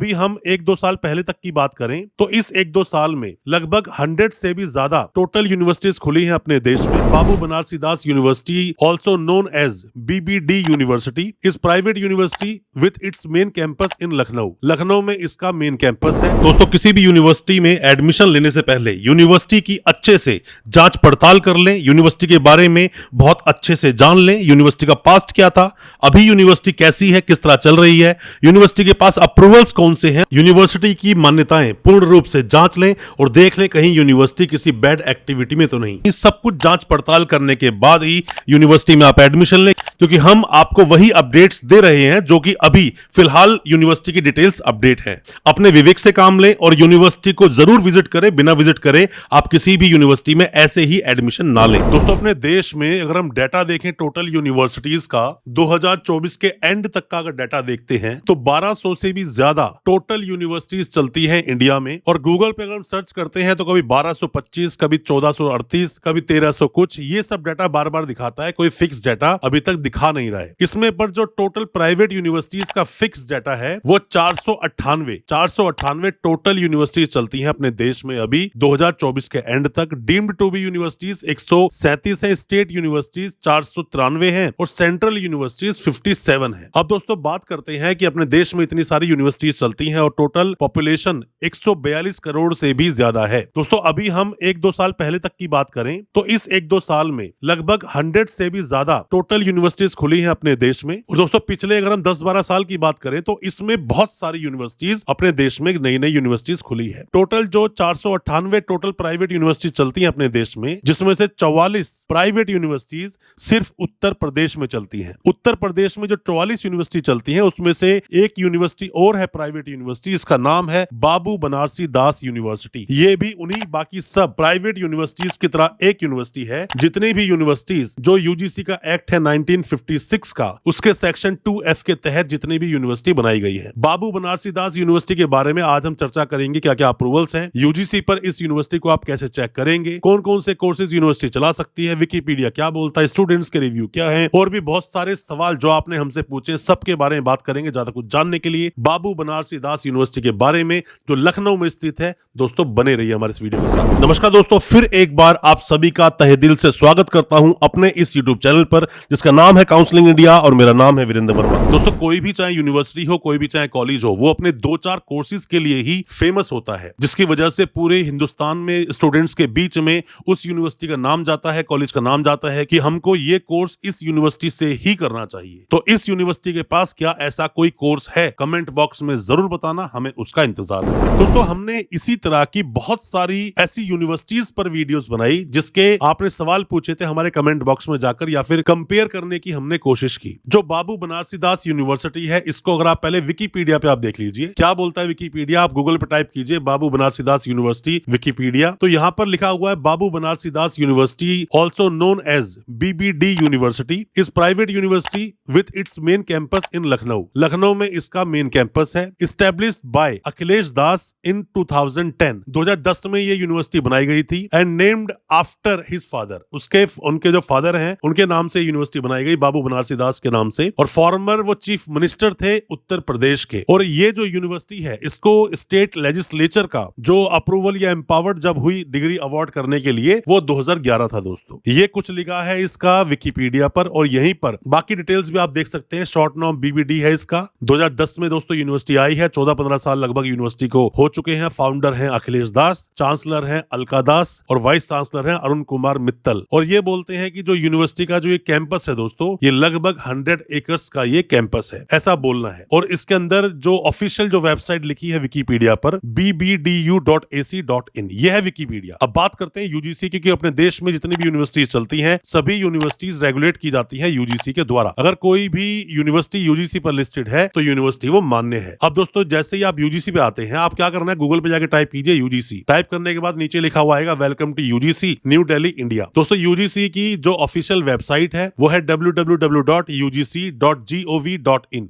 अभी हम 1-2 साल पहले तक की बात करें तो इस 1-2 साल में लगभग 100 से भी ज्यादा टोटल यूनिवर्सिटीज खुली हैं अपने देश में। Babu Banarasi Das university, also known as BBD university, is private university with its main campus in Lucknow. Lucknow में इसका मेन कैंपस है। दोस्तों, किसी भी यूनिवर्सिटी में एडमिशन लेने से पहले यूनिवर्सिटी की अच्छे से जांच पड़ताल कर लें, यूनिवर्सिटी के बारे में बहुत अच्छे से जान लें, यूनिवर्सिटी का पास्ट क्या था, अभी यूनिवर्सिटी कैसी है, किस तरह चल रही है, यूनिवर्सिटी के पास अप्रूवल्स कौन से हैं, यूनिवर्सिटी की मान्यताएं पूर्ण रूप से जांच लें और देख लें कहीं यूनिवर्सिटी किसी बैड एक्टिविटी में तो नहीं। इस सब कुछ जांच पड़ताल करने के बाद ही यूनिवर्सिटी में आप एडमिशन लें, क्योंकि हम आपको वही अपडेट्स दे रहे हैं जो कि अभी फिलहाल यूनिवर्सिटी की डिटेल्स अपडेट है। अपने विवेक से काम लें और यूनिवर्सिटी को जरूर विजिट करें। बिना विजिट करें आप किसी भी यूनिवर्सिटी में ऐसे ही एडमिशन ना लें। दोस्तों, अपने देश में अगर हम डाटा देखें टोटल यूनिवर्सिटीज का 2024 के एंड तक का अगर डाटा देखते हैं तो 1200 से भी ज्यादा टोटल यूनिवर्सिटीज चलती हैं इंडिया में। और गूगल पे अगर हम सर्च करते हैं तो कभी 1225, कभी 1438, कभी 1300 कुछ, ये सब डाटा बार बार दिखाता है। कोई फिक्स डाटा अभी तक दिखा नहीं रहा है इसमें। पर जो टोटल प्राइवेट यूनिवर्सिटीज का फिक्स डाटा है वो 498 टोटल यूनिवर्सिटीज चलती हैं अपने देश में अभी 2024 के एंड तक। डीम्ड टू बी यूनिवर्सिटीज 137 है, स्टेट यूनिवर्सिटीज 493 हैं और सेंट्रल यूनिवर्सिटीज 57 है। अब दोस्तों बात करते हैं कि अपने देश में इतनी सारी यूनिवर्सिटीज चलती हैं और टोटल पॉपुलेशन 142 करोड़ से भी ज्यादा है। दोस्तों, अभी हम 1-2 साल पहले तक की बात करें तो इस 1-2 साल में लगभग 100 से भी ज्यादा टोटल यूनिवर्सिटीज खुली हैं अपने देश में। और दोस्तों, पिछले अगर हम 10-12 साल की बात करें तो इसमें बहुत सारी यूनिवर्सिटीज अपने देश में नई नई यूनिवर्सिटीज खुली है। टोटल जो 498 टोटल प्राइवेट यूनिवर्सिटी चलती हैं अपने देश में, जिसमें से 44 प्राइवेट यूनिवर्सिटीज सिर्फ उत्तर प्रदेश में चलती हैं। उत्तर प्रदेश में जो 44 यूनिवर्सिटी चलती हैं उसमें से एक यूनिवर्सिटी और है प्राइवेट यूनिवर्सिटी, इसका नाम है बाबू बनारसी दास यूनिवर्सिटी। ये भी उन्हीं बाकी सब प्राइवेट यूनिवर्सिटीज की तरह एक यूनिवर्सिटी है। जितनी भी यूनिवर्सिटीज जो यूजीसी का एक्ट है 1956 का, उसके सेक्शन 2F के तहत जितनी भी यूनिवर्सिटी बनाई गई है। बाबू बनारसी दास यूनिवर्सिटी के बारे में आज हम चर्चा करेंगे। क्या क्या अप्रूवल्स हैं यूजीसी पर, इस यूनिवर्सिटी को आप कैसे चेक करेंगे, कौन कौन से कोर्सेज यूनिवर्सिटी चला सकती है, विकिपीडिया क्या बोलता है, स्टूडेंट्स के रिव्यू क्या है, और भी बहुत सारे सवाल जो आपने हमसे पूछे, सबके बारे में बात करेंगे। ज्यादा कुछ जानने के लिए बाबू बनारसी दास यूनिवर्सिटी के बारे में जो लखनऊ में स्थित है, दोस्तों बने रहिए हमारे इस वीडियो के साथ। नमस्कार दोस्तों, फिर एक बार आप सभी का तहे दिल से स्वागत करता हूं अपने इस यूट्यूब चैनल पर जिसका नाम है काउंसलिंग इंडिया और मेरा नाम है वीरेंद्र वर्मा। दोस्तों, कोई भी चाहे यूनिवर्सिटी हो, कोई भी चाहे कॉलेज हो, वो अपने 2-4 कोर्सेज के लिए ही फेमस होता है, जिसकी वजह से पूरे हिंदुस्तान में स्टूडेंट्स के बीच में उस यूनिवर्सिटी का नाम जाता है, कॉलेज का नाम जाता है कि हमको ये कोर्स इस यूनिवर्सिटी से ही करना चाहिए। तो इस यूनिवर्सिटी के पास क्या ऐसा कोई कोर्स है? कमेंट बॉक्स में जरूर बताना, हमें उसका इंतजार है। दोस्तों, हमने इसी तरह की बहुत सारी ऐसी यूनिवर्सिटीज पर वीडियोस बनाई जिसके आपने सवाल पूछे थे हमारे कमेंट बॉक्स में जाकर, या फिर कंपेयर करने की हमने कोशिश की। जो बाबू बनारसी दास यूनिवर्सिटी है, इसको अगर आप पहले विकिपीडिया पे आप देख लीजिए क्या बोलता है विकिपीडिया। आप गूगल पे टाइप कीजिए बाबू बनारसी दास यूनिवर्सिटी विकिपीडिया, तो यहाँ पर लिखा हुआ है Babu Banarasi Das university, also known as BBD university, is private university with its main campus in Lucknow. Lucknow में इसका मेन कैंपस है। Established by Akhilesh Das in 2010 में ये यूनिवर्सिटी बनाई गई थी and named after his father. उनके जो फादर हैं उनके नाम से यूनिवर्सिटी बनाई गई, बाबू बनारसी दास के नाम से। और फॉर्मर वो चीफ मिनिस्टर थे उत्तर प्रदेश के। और ये जो यूनिवर्सिटी है इसको स्टेट लेजिस्लेचर का जो अप्रूवल या एम्पावर्ड जब हुई डिग्री अवार्ड करने के लिए, वो 2011 था। दोस्तों, ये कुछ लिखा है इसका विकिपीडिया पर और यहीं पर बाकी डिटेल्स भी आप देख सकते हैं। शॉर्ट नाम BBD है इसका। 2010 में दोस्तों यूनिवर्सिटी आई है। 14-15 साल लगभग यूनिवर्सिटी को हो चुके हैं। फाउंडर हैं अखिलेश दास, चांसलर हैं अलका दास और वाइस चांसलर हैं अरुण कुमार मित्तल। और ये बोलते हैं कि जो यूनिवर्सिटी का जो ये कैंपस है दोस्तों, ये लगभग 100 एकर्स का ये कैंपस है, ऐसा बोलना है। और इसके अंदर जो ऑफिशियल जो वेबसाइट लिखी है विकिपीडिया पर, bbdu.ac.in, ये है विकिपीडिया। अब बात करते हैं यूजीसी की, अपने देश में जितनी भी यूनिवर्सिटीज चलती हैं सभी यूनिवर्सिटीज रेगुलेट की जाती है यूजीसी के द्वारा। अगर कोई भी यूनिवर्सिटी यूजीसी पर लिस्टेड है तो यूनिवर्सिटी वो मान्य है। अब दोस्तों, जैसे ही आप यूजीसी पे आते हैं, आप क्या करना है, गूगल पे जाके टाइप कीजिए यूजीसी। टाइप करने के बाद नीचे लिखा हुआ आएगा welcome to UGC New Delhi India. दोस्तों, यूजीसी की जो ऑफिशियल वेबसाइट है वो है www.ugc.gov.in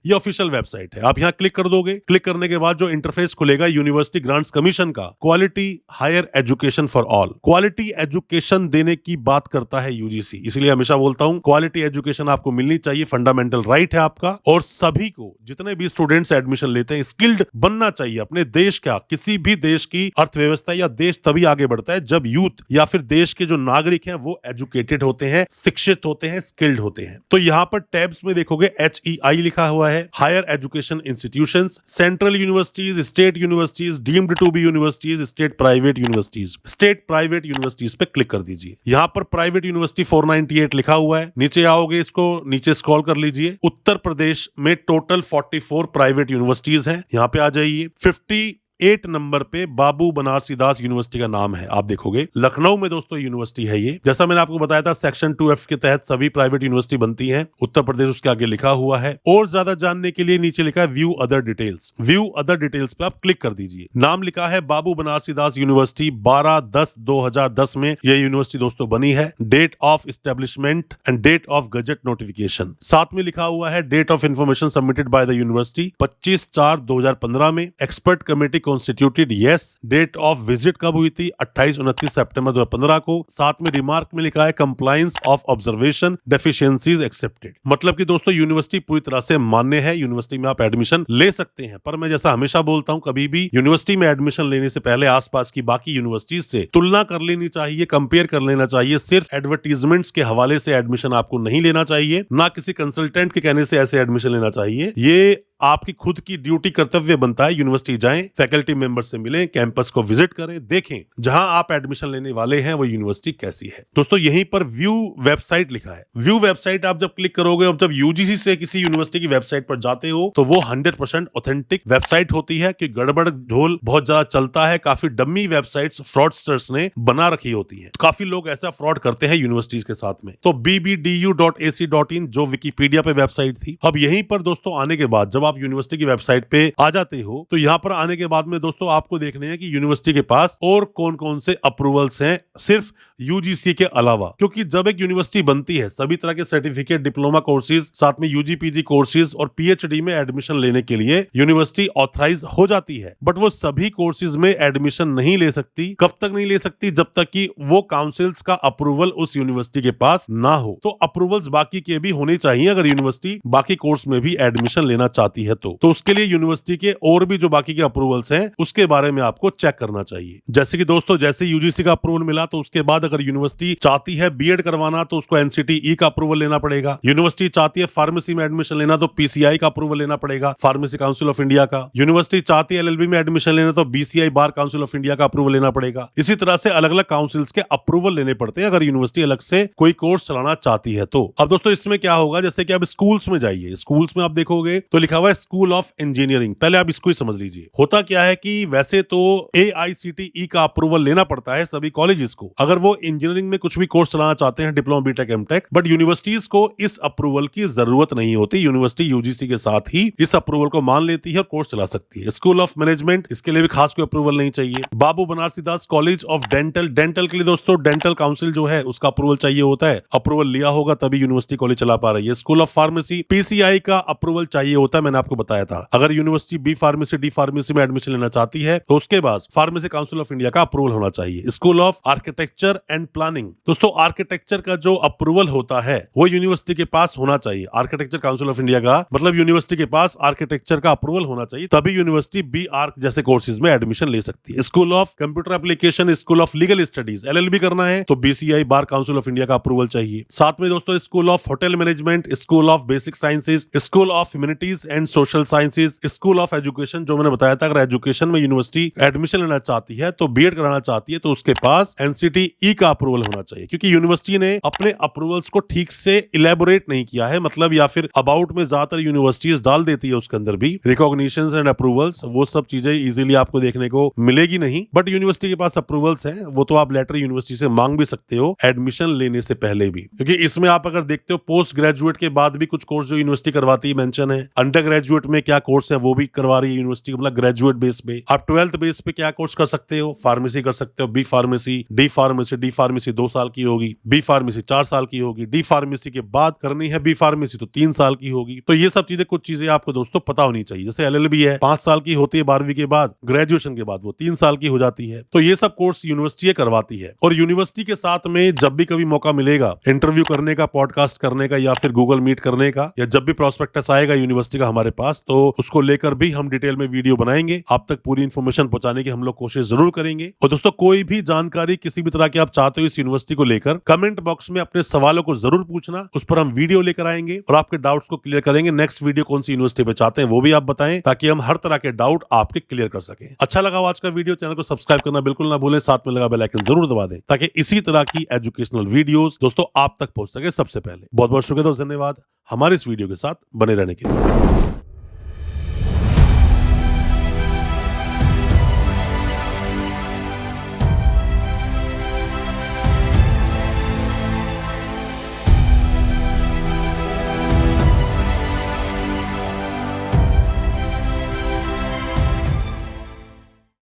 ये ऑफिशियल वेबसाइट है। आप यहाँ क्लिक कर दोगे। क्लिक करने के बाद जो इंटरफेस खुलेगा यूनिवर्सिटी ग्रांट्स कमीशन का, quality higher education for all, quality education देने की बात करता है यूजीसी। इसलिए हमेशा बोलता हूं क्वालिटी एजुकेशन आपको मिलनी चाहिए, फंडामेंटल राइट है आपका। और सभी को, जितने भी स्टूडेंट्स एडमिशन लेते हैं, स्किल्ड बनना चाहिए। अपने देश का, किसी भी देश की अर्थव्यवस्था या देश तभी आगे बढ़ता है जब यूथ या फिर देश के जो नागरिक हैं वो एजुकेटेड होते हैं, शिक्षित होते हैं, स्किल्ड होते हैं। तो यहाँ पर टैब्स में देखोगे HEI लिखा हुआ है, higher education institutions, central universities, state universities, deemed to be universities, state private universities. State private universities पे क्लिक कर दीजिए। यहाँ पर प्राइवेट यूनिवर्सिटी 498 लिखा हुआ है। नीचे आओगे, इसको नीचे स्क्रॉल कर लीजिए। उत्तर प्रदेश में टोटल 44 प्राइवेट यूनिवर्सिटीज हैं। यहाँ पे आ जाइए। 58 नंबर पे बाबू बनारसी दास यूनिवर्सिटी का नाम है। आप देखोगे लखनऊ में दोस्तों यूनिवर्सिटी है ये। जैसा मैंने आपको बताया था सेक्शन 2F के तहत सभी प्राइवेट यूनिवर्सिटी बनती हैं। उत्तर प्रदेश उसके आगे लिखा हुआ है। और ज्यादा जानने के लिए नीचे लिखा है view other details. View other details पे आप क्लिक कर दीजिए। नाम लिखा है बाबू बनारसी दास यूनिवर्सिटी। 12/10/2010 में यह यूनिवर्सिटी दोस्तों बनी है। Date of establishment and date of gazette notification साथ में लिखा हुआ है। Date of information submitted by the university 25/4/2015 में। Expert committee constituted, yes. Date of visit कब हुई थी? 28-29 सितंबर 2015 को। साथ में रिमार्क में लिखा है compliance of observation deficiencies accepted. मतलब कि दोस्तों यूनिवर्सिटी पूरी तरह से मान्य है। यूनिवर्सिटी में आप एडमिशन ले सकते हैं। पर मैं जैसा हमेशा बोलता हूं, कभी भी यूनिवर्सिटी में एडमिशन लेने से पहले आसपास की बाकी यूनिवर्सिटीज से तुलना कर लेनी चाहिए, कंपेयर कर लेना चाहिए। सिर्फ एडवर्टीजमेंट्स के हवाले से एडमिशन आपको नहीं लेना चाहिए, ना किसी कंसल्टेंट के कहने से ऐसे एडमिशन लेना चाहिए। ये आपकी खुद की ड्यूटी, कर्तव्य बनता है। यूनिवर्सिटी जाएं, फैकल्टी मेंबर से मिलें, कैंपस को विजिट करें, देखें जहां आप एडमिशन लेने वाले हैं वो यूनिवर्सिटी कैसी है। दोस्तों यहीं पर व्यू वेबसाइट लिखा है। व्यू वेबसाइट आप जब क्लिक करोगे और जब यूजीसी से किसी यूनिवर्सिटी की वेबसाइट पर जाते हो तो वो 100% ऑथेंटिक वेबसाइट होती है कि गड़बड़ ढोल बहुत ज्यादा चलता है। काफी डम्मी वेबसाइट्स फ्रॉडस्टर्स ने बना रखी होती है। काफी लोग ऐसा फ्रॉड करते हैं यूनिवर्सिटीज के साथ में। तो bbdu.ac.in जो विकिपीडिया पे वेबसाइट थी। अब यहीं पर दोस्तों आने के बाद जब आप यूनिवर्सिटी की वेबसाइट पे आ जाते हो तो यहां पर आने के बाद में दोस्तों आपको देखने हैं कि यूनिवर्सिटी के पास और कौन कौन से अप्रूवल्स हैं सिर्फ यूजीसी के अलावा। क्योंकि जब एक यूनिवर्सिटी बनती है सभी तरह के सर्टिफिकेट, डिप्लोमा कोर्सेज, साथ में यूजी पीजी कोर्सेज और पीएचडी में एडमिशन लेने के लिए यूनिवर्सिटी ऑथराइज हो जाती है। बट वो सभी कोर्सेज में एडमिशन नहीं ले सकती। कब तक नहीं ले सकती? जब तक कि वो काउंसिल्स का अप्रूवल उस यूनिवर्सिटी के पास ना हो। तो अप्रूवल्स बाकी के भी होने चाहिए अगर यूनिवर्सिटी बाकी कोर्स में भी एडमिशन लेना चाहती है तो उसके लिए यूनिवर्सिटी के और भी जो बाकी के अप्रूवल्स हैं उसके बारे में आपको चेक करना चाहिए। जैसे कि दोस्तों जैसे यूजीसी का अप्रूवल मिला तो उसके बाद अगर यूनिवर्सिटी चाहती है बीएड करवाना तो उसको एनसीटीई का अप्रूवल लेना पड़ेगा। यूनिवर्सिटी चाहती है फार्मेसी में एडमिशन लेना तो पीसीआई का अप्रूवल लेना पड़ेगा, फार्मेसी काउंसिल ऑफ इंडिया का। यूनिवर्सिटी चाहती है एलएलबी में एडमिशन लेना तो BCI bar council of India का अप्रूवल लेना पड़ेगा। इसी तरह से अलग अलग काउंसिल्स के अप्रूवल लेने पड़ते हैं अगर यूनिवर्सिटी अलग से कोई कोर्स चलाना चाहती है तो। अब दोस्तों इसमें क्या होगा, जैसे कि आप स्कूल्स में जाइए, स्कूल्स में आप देखोगे तो लिखा हुआ है स्कूल ऑफ इंजीनियरिंग। पहले आप इसको ही समझ लीजिए। होता क्या है कि वैसे तो AICTE का अप्रूवल लेना पड़ता है सभी कॉलेजेस को अगर वो इंजीनियरिंग में कुछ भी कोर्स चलाना चाहते हैं, diploma, BTech, MTech. But universities को इस अप्रूवल की जरूरत नहीं होती। यूनिवर्सिटी यूजीसी के साथ ही इस अप्रूवल को मान लेती है और कोर्स चला सकती है। स्कूल ऑफ मैनेजमेंट, इसके लिए भी खास कोई अप्रूवल नहीं चाहिए। बाबू बनारसी दास कॉलेज ऑफ डेंटल, डेंटल के लिए दोस्तों डेंटल काउंसिल जो है उसका अप्रूवल चाहिए होता है। अप्रूवल लिया होगा तभी यूनिवर्सिटी कॉलेज चला पा रही है। स्कूल ऑफ फार्मेसी, PCI का अप्रूवल चाहिए होता है, मैंने आपको बताया था। अगर university B pharmacy, D pharmacy में एडमिशन लेना चाहती है तो उसके बाद फार्मेसी काउंसिल ऑफ इंडिया का अप्रूवल होना चाहिए। School of architecture and planning, दोस्तों आर्किटेक्चर का जो अप्रूवल होता है वो यूनिवर्सिटी के पास होना चाहिए। आर्किटेक्चर काउंसिल ऑफ इंडिया का मतलब यूनिवर्सिटी के पास आर्किटेक्चर का अप्रूवल होना चाहिए, तभी यूनिवर्सिटी बी आर्क जैसे कोर्सेज में एडमिशन ले सकती है। School of computer application, school of legal studies, LLB करना है तो BCI bar council of India का अप्रूवल चाहिए। साथ में दोस्तों school of hotel management, school of basic sciences, school of humanities and social sciences, school of education जो मैंने बताया था। अगर एजुकेशन में यूनिवर्सिटी एडमिशन लेना चाहती है तो बीएड कराना चाहती है तो उसके पास एनसीटीई का अप्रूवल होना चाहिए। क्योंकि यूनिवर्सिटी ने अपने अप्रूवल्स को ठीक से इलेबोरेट नहीं किया है, मतलब या फिर अबाउट में ज्यादातर यूनिवर्सिटीज डाल देती है उसके अंदर भी रिकॉग्निशंस एंड अप्रूवल्स, वो सब चीजें इजीली आपको देखने को मिलेगी नहीं। बट यूनिवर्सिटी के पास अप्रूवल्स हैं, वो तो आप लेटर यूनिवर्सिटी से मांग भी सकते हो एडमिशन लेने से पहले भी। क्योंकि इसमें आप अगर देखते हो पोस्ट ग्रेजुएट के बाद भी कुछ कोर्स जो यूनिवर्सिटी करवाती है मेंशन है, अंडर ग्रेजुएट में क्या कोर्स है वो भी करवा रही है यूनिवर्सिटी, मतलब ग्रेजुएट बेस पे। आप 12th बेस पे क्या कोर्स कर सकते हो, फार्मेसी कर सकते हो, बी फार्मेसी, डी फार्मेसी 2 साल की होगी, बी फार्मेसी 4 साल की होगी, डी फार्मेसी के बाद करनी है बी फार्मेसी तो 3 साल की होगी। तो ये सब चीजें, कुछ चीजें आपको दोस्तों पता होनी चाहिए। जैसे एलएलबी है 5 साल की होती है 12वीं के बाद, ग्रेजुएशन के बाद वो 3 साल की हो जाती है। तो ये सब कोर्स यूनिवर्सिटी करवाती है। और यूनिवर्सिटी के साथ में जब भी कभी मौका मिलेगा इंटरव्यू करने का, पॉडकास्ट करने का, या फिर गूगल मीट करने का, या जब भी प्रोस्पेक्टस आएगा यूनिवर्सिटी का हमारे पास, तो उसको लेकर भी हम डिटेल में वीडियो बनाएंगे। आप तक पूरी इंफॉर्मेशन पहुंचाने की हम लोग कोशिश जरूर करेंगे। और दोस्तों कोई भी जानकारी किसी भी तरह की आप चाहते हो इस यूनिवर्सिटी को लेकर, कमेंट बॉक्स में अपने सवालों को जरूर पूछना, उस पर हम वीडियो लेकर आएंगे और आपके डाउट्स को क्लियर करेंगे। नेक्स्ट वीडियो कौन सी यूनिवर्सिटी पे चाहते हैं वो भी आप बताएं, ताकि हम हर तरह के डाउट आपके क्लियर कर सकें। अच्छा लगा आज का वीडियो, चैनल को सब्सक्राइब करना बिल्कुल ना भूलें, साथ में लगा बेल आइकन जरूर दबा दें, ताकि इसी तरह की एजुकेशनल वीडियोस दोस्तों आप तक पहुंच सके सबसे पहले। बहुत बहुत शुक्रिया दोस्तों, धन्यवाद हमारे इस वीडियो के साथ बने रहने के लिए।